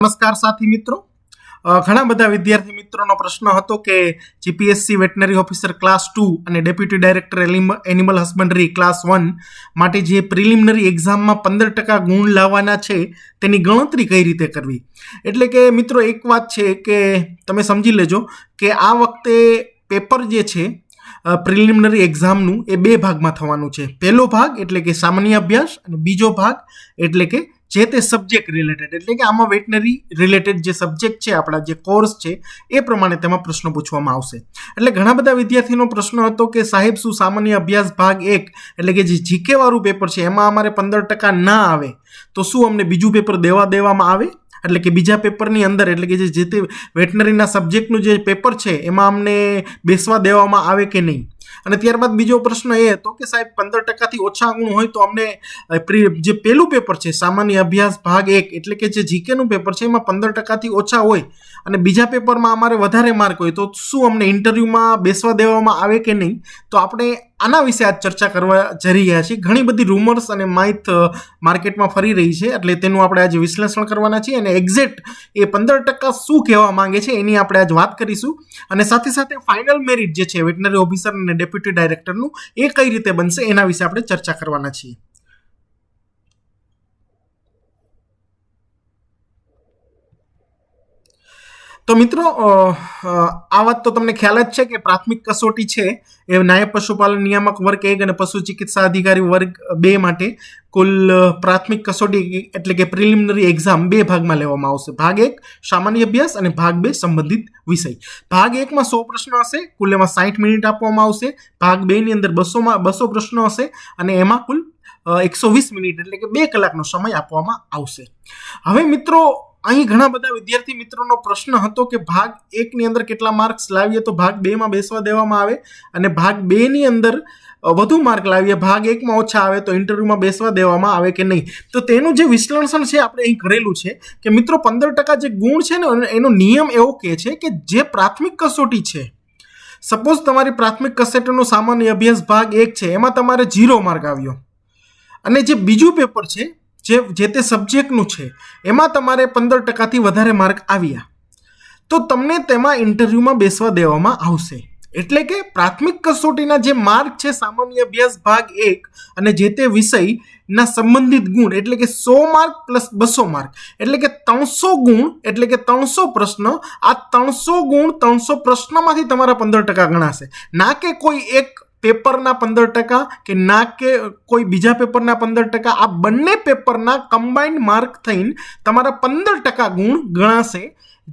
નમસ્કાર સાથી મિત્રો, ઘણા બધા વિદ્યાર્થી મિત્રોનો પ્રશ્ન હતો કે જીપીએસસી વેટનરી ઓફિસર ક્લાસ 2 અને deputy director animal husbandry class 1 માટે જે પ્રિલિમિનરી એક્ઝામમાં 15% ગુણ લાવવાના છે તેની ગણતરી કઈ રીતે કરવી. એટલે કે મિત્રો એક વાત છે કે તમે સમજી લેજો કે આ વખતે પેપર જે છે પ્રિલિમિનરી એક્ઝામનું એ બે ભાગમાં થવાનું છે. પહેલો ભાગ એટલે કે સામાન્ય અભ્યાસ અને બીજો ભાગ એટલે કે જે તે સબ્જેક્ટ રિલેટેડ, એટલે કે આમાં વેટનરી રિલેટેડ જે સબ્જેક્ટ છે, આપણા જે કોર્સ છે એ પ્રમાણે તેમાં પ્રશ્નો પૂછવામાં આવશે. એટલે ઘણા બધા વિદ્યાર્થીનો પ્રશ્ન હતો કે સાહેબ શું સામાન્ય અભ્યાસ ભાગ 1 એટલે કે જે જીકે વાળું પેપર છે એમાં અમારે 15% ના આવે તો શું અમને બીજું પેપર દેવામાં આવે? એટલે કે બીજા પેપરની અંદર એટલે કે જે તે વેટનરીના સબ્જેક્ટનું જે પેપર છે એમાં અમને બેસવા દેવામાં આવે કે નહીં. અને ત્યારબાદ બીજો પ્રશ્ન એ હતો કે સાહેબ 15%થી ઓછા ગુણ હોય તો અમને જે પેલું પેપર છે સામાન્ય અભ્યાસ ભાગ 1 એટલે કે જે જીકેનું પેપર છે એમાં 15%થી ઓછા હોય અને બીજા પેપરમાં અમારે વધારે માર્ક હોય તો શું અમને ઇન્ટરવ્યૂમાં બેસવા દેવામાં આવે કે નહીં. તો આપણે આના વિશે આજ ચર્ચા કરવા જઈ રહ્યા છીએ. ઘણી બધી રૂમર્સ અને માહિત માર્કેટમાં ફરી રહી છે એટલે તેનું આપણે આજે વિશ્લેષણ કરવાના છીએ અને એક્ઝેક્ટ એ 15% શું કહેવા માંગે છે એની આપણે આજ વાત કરીશું. અને સાથે સાથે ફાઇનલ મેરિટ જે છે વેટનરી ઓફિસર અને ડેપ્યુટી ડાયરેક્ટરનું એ કઈ રીતે બનશે એના વિશે આપણે ચર્ચા કરવાના છીએ. તો મિત્રો આ વાત તો તમને ખ્યાલ જ છે કે પ્રાથમિક કસોટી છે એ નાયબ પશુપાલન નિયામક વર્ગ 1 અને પશુ ચિકિત્સા અધિકારી વર્ગ 2 માટે કુલ પ્રાથમિક કસોટી એટલે કે પ્રિલિમિનરી એક્ઝામ બે ભાગમાં લેવામાં આવશે. ભાગ 1 સામાન્ય અભ્યાસ અને ભાગ 2 સંબંધિત વિષય. ભાગ 1 માં 100 પ્રશ્નો હશે, કુલ એમાં 60 મિનિટ આપવામાં આવશે. ભાગ 2 ની અંદર 200 પ્રશ્નો હશે અને એમાં કુલ 120 મિનિટ એટલે કે 2 કલાકનો સમય આપવામાં આવશે. હવે મિત્રો અહીં ઘણા બધા વિદ્યાર્થી મિત્રોનો પ્રશ્ન હતો કે ભાગ 1 ની અંદર કેટલા માર્ક્સ લાવીએ તો ભાગ 2 માં બેસવા દેવામાં આવે અને ભાગ 2 ની અંદર વધુ માર્ક લાવીએ ભાગ 1 માં ઓછા આવે તો ઇન્ટરવ્યુમાં બેસવા દેવામાં આવે કે નહીં. તો તેનું જે વિશ્લેષણ છે આપણે અહીં કરેલું છે કે મિત્રો 15% જે ગુણ છે ને એનો નિયમ એવો કહે છે કે જે પ્રાથમિક કસોટી છે, સપોઝ તમારી પ્રાથમિક કસોટીનો સામાન્ય અભ્યાસ ભાગ 1 છે એમાં તમારે 0 માર્ક આવ્યો અને જે બીજું પેપર છે જે તે સબ્જેક્ટનું છે એમાં તમારે 15%થી વધારે માર્ક આવ્યા તો તમને તેમાં ઇન્ટરવ્યુમાં બેસવા દેવામાં આવશે. એટલે કે પ્રાથમિક કસોટીના જે માર્ક છે સામાન્ય અભ્યાસ ભાગ 1 અને જે તે વિષયના સંબંધિત ગુણ એટલે કે 100 માર્ક પ્લસ 200 માર્ક એટલે કે 300 ગુણ એટલે કે 300 પ્રશ્ન. આ 300 ગુણ 300 પ્રશ્નમાંથી તમારા 15% ગણાશે, ના કે કોઈ એક પેપરના 15% કે ના કે કોઈ બીજા પેપરના 15%. આ બંને પેપરના કમ્બાઇન્ડ માર્ક થઈને તમારા 15% ગુણ ગણાશે.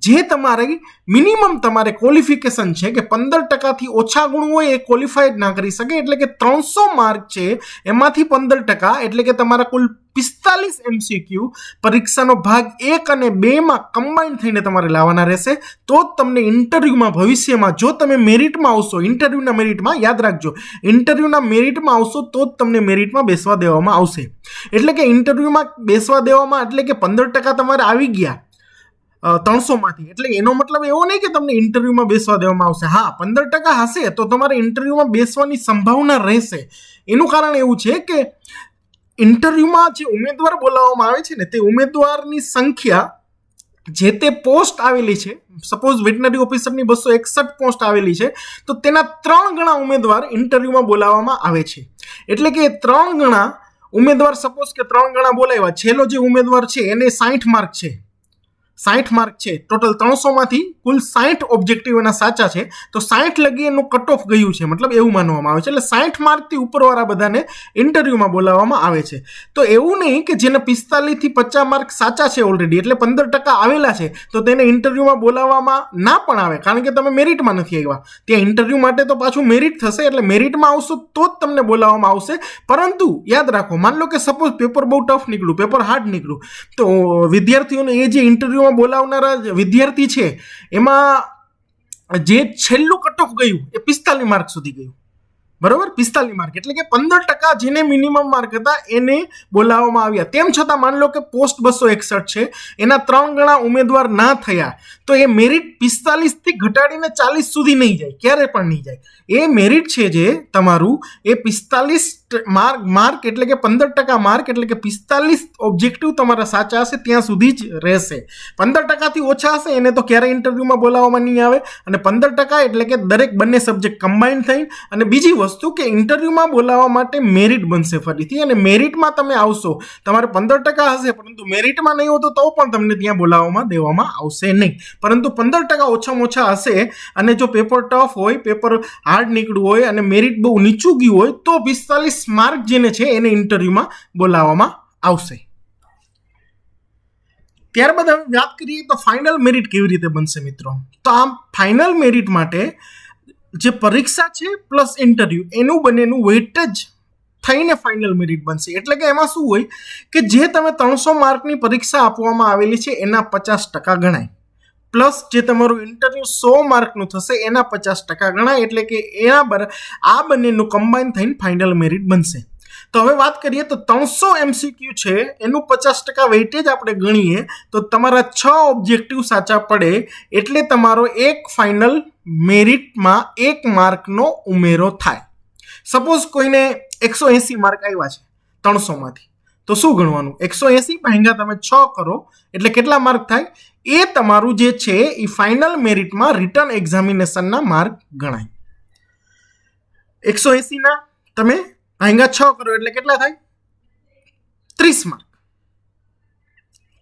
જે તમારી મિનિમમ તમારે ક્વોલિફિકેશન છે કે 15%થી ઓછા ગુણ હોય એ ક્વોલિફાઈડ ના કરી શકે. એટલે કે 300 માર્ક છે એમાંથી 15% એટલે કે તમારા કુલ 45 MCQ પરીક્ષાનો ભાગ 1 અને 2 માં કમ્બાઈન થઈને તમારે લાવવાના રહેશે. તો જ તમને ઇન્ટરવ્યુમાં ભવિષ્યમાં જો તમે મેરિટમાં આવશો, ઇન્ટરવ્યુના મેરિટમાં યાદ રાખજો, ઇન્ટરવ્યુના મેરિટમાં આવશો તો જ તમને મેરિટમાં બેસવા દેવામાં આવશે. એટલે કે ઇન્ટરવ્યુમાં બેસવા દેવામાં એટલે કે 15% તમારે આવી ગયા 300 માંથી એટલે એનો મતલબ એવો નહીં કે તમને ઇન્ટરવ્યુમાં બેસવા દેવામાં આવશે. હા, 15% હશે તો તમારે ઇન્ટરવ્યુમાં બેસવાની સંભાવના રહેશે. એનું કારણ એવું છે કે ઇન્ટરવ્યુમાં જે ઉમેદવાર બોલાવવામાં આવે છે ને તે ઉમેદવારની સંખ્યા જે તે પોસ્ટ આવેલી છે, સપોઝ વેટનરી ઓફિસરની 261 પોસ્ટ આવેલી છે તો તેના 3 ગણા ઉમેદવાર ઇન્ટરવ્યુમાં બોલાવવામાં આવે છે. એટલે કે 3 ગણા ઉમેદવાર સપોઝ કે 3 ગણા બોલાવ્યા, છેલ્લો જે ઉમેદવાર છે એને 60 માર્ક છે, 60 માર્ક છે ટોટલ 300 માંથી કુલ 60 ઓબ્જેક્ટિવ એના સાચા છે તો 60 લગી એનું કટ ઓફ ગયું છે, મતલબ એવું માનવામાં આવે છે. એટલે 60 માર્કથી ઉપરવાળા બધાને ઇન્ટરવ્યુમાં બોલાવવામાં આવે છે. તો એવું નહીં કે જેને 45 થી 50 માર્ક સાચા છે ઓલરેડી એટલે 15% આવેલા છે તો તેને ઇન્ટરવ્યુમાં બોલાવવામાં ના પણ આવે કારણ કે તમે મેરિટમાં નથી આવ્યા. ત્યાં ઇન્ટરવ્યુ માટે તો પાછું મેરિટ થશે એટલે મેરિટમાં આવશો તો જ તમને બોલાવવામાં આવશે. પરંતુ યાદ રાખો, માન લો કે સપોઝ પેપર બહુ ટફ નીકળ્યું, પેપર હાર્ડ નીકળ્યું તો વિદ્યાર્થીઓને એ જે ઇન્ટરવ્યુ બોલાવનારા વિદ્યાર્થી છે એમાં જે છેલ્લું કટ ઓફ ગયું એ 45 માર્ક સુધી ગયું, બરોબર, 45 માર્ક એટલે કે 15% જેને મિનિમમ માર્ક હતા એને બોલાવવામાં આવ્યા. તેમ છતાં માન લો કે પોસ્ટ 261 છે એના 3 ગણા ઉમેદવાર ના થયા તો એ મેરિટ 45 થી ઘટાડીને 40 સુધી નહીં જાય, ક્યારે પણ નહીં જાય. એ મેરિટ છે જે તમારું એ 45 માર્ક એટલે કે 15% માર્ક એટલે કે 45 ઓબ્જેક્ટિવ તમારા સાચા હશે ત્યાં સુધી જ રહેશે. 15%થી ઓછા હશે એને તો ક્યારેય ઇન્ટરવ્યુમાં બોલાવવામાં નહીં આવે. અને 15% એટલે કે દરેક બંને સબ્જેક્ટ કમ્બાઈન થઈને. અને બીજી વસ્તુ કે ઇન્ટરવ્યુમાં બોલાવવા માટે મેરિટ બનશે ફરીથી, અને મેરિટમાં તમે આવશો, તમારે 15% હશે પરંતુ મેરિટમાં નહીં હોતો તો પણ તમને ત્યાં બોલાવવામાં દેવામાં આવશે નહીં. પરંતુ 15% ઓછામાં ઓછા હશે અને જો પેપર ટફ હોય, પેપર હાર્ડ નીકળ્યું હોય અને મેરિટ બહુ નીચું ગયું હોય તો 45 માર્ક જેને છે એને ઇન્ટરવ્યુમાં બોલાવવામાં આવશે. ત્યારબાદ હવે વાત કરીએ તો ફાઇનલ મેરિટ કેવી રીતે બનશે મિત્રો. તો આમ ફાઇનલ મેરિટ માટે જે પરીક્ષા છે પ્લસ ઇન્ટરવ્યુ એનું બંનેનું વેઇટેજ થઈને ફાઇનલ મેરિટ બનશે. એટલે કે એમાં શું હોય કે જે તમે 300 માર્કની પરીક્ષા આપવામાં આવેલી છે એના 50% ગણાય, પ્લસ જે તમારું ઇન્ટરવ્યુ 100 માર્કનું થશે એના 50% ગણાય. એટલે કે એના આ બંનેનું કમ્બાઈન થઈને ફાઇનલ મેરિટ બનશે. તો હવે વાત કરીએ તો 300 MCQ છે એનું 50% વેઇટેજ આપણે ગણીએ તો તમારા 6 ઓબ્જેક્ટિવ સાચા પડે એટલે તમારો એક ફાઇનલ મેરિટમાં 1 માર્કનો ઉમેરો થાય. સપોઝ કોઈને 180 માર્ક આવ્યા છે 300માંથી, તો શું ગણવાનું? 180 ભાગ્યા તમે 6 કરો એટલે કેટલા માર્ક થાય? એ તમારું જે છે એ ફાઇનલ મેરિટમાં રિટન એક્ઝામિનેશનના માર્ક ગણાય. 180 ના તમે ભાગ્યા 6 કરો એટલે કેટલા થાય? 30 માર્ક.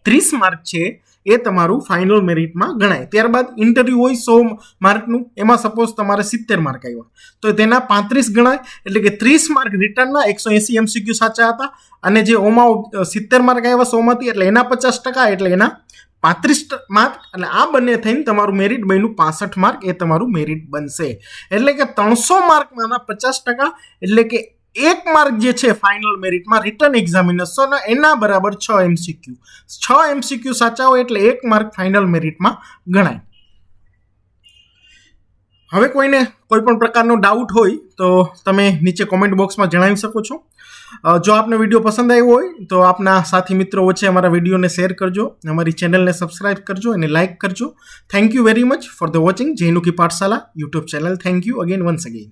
30 માર્ક છે એ તમારું ફાઇનલ મેરિટમાં ગણાય. ત્યારબાદ ઇન્ટરવ્યુ હોય 100 માર્કનું, એમાં સપોઝ તમારે 70 માર્ક આવ્યા તો તેના 35 ગણાય. એટલે કે 30 માર્ક રિટર્નના 180 MCQ સાચા હતા અને જે ઓમાં 70 માર્ક આવ્યા 100માંથી એટલે એના 50% એટલે એના 35 માર્ક. અને આ બંને થઈને તમારું મેરિટ બન્યું 65 માર્ક, એ તમારું મેરિટ બનશે. એટલે કે 300 માર્કમાંના 50% એટલે કે 1 માર્ક જે છે ફાઇનલ મેરિટમાં રિટર્ન એક્ઝામિનેશન એના બરાબર 6 MCQ. 6 MCQ સાચા હોય એટલે 1 માર્ક ફાઇનલ મેરિટમાં ગણાય. હવે કોઈને કોઈ પણ પ્રકારનો ડાઉટ હોય તો તમે નીચે કોમેન્ટ બોક્સમાં જણાવી શકો છો. જો આપને વિડીયો પસંદ આવ્યો હોય તો આપના સાથી મિત્રો વચ્ચે અમારા વિડીયોને શેર કરજો, અમારી ચેનલને સબસ્ક્રાઇબ કરજો અને લાઇક કરજો. Thank you very much for the watching Jenuki Pathshala YouTube channel. Thank you again once again.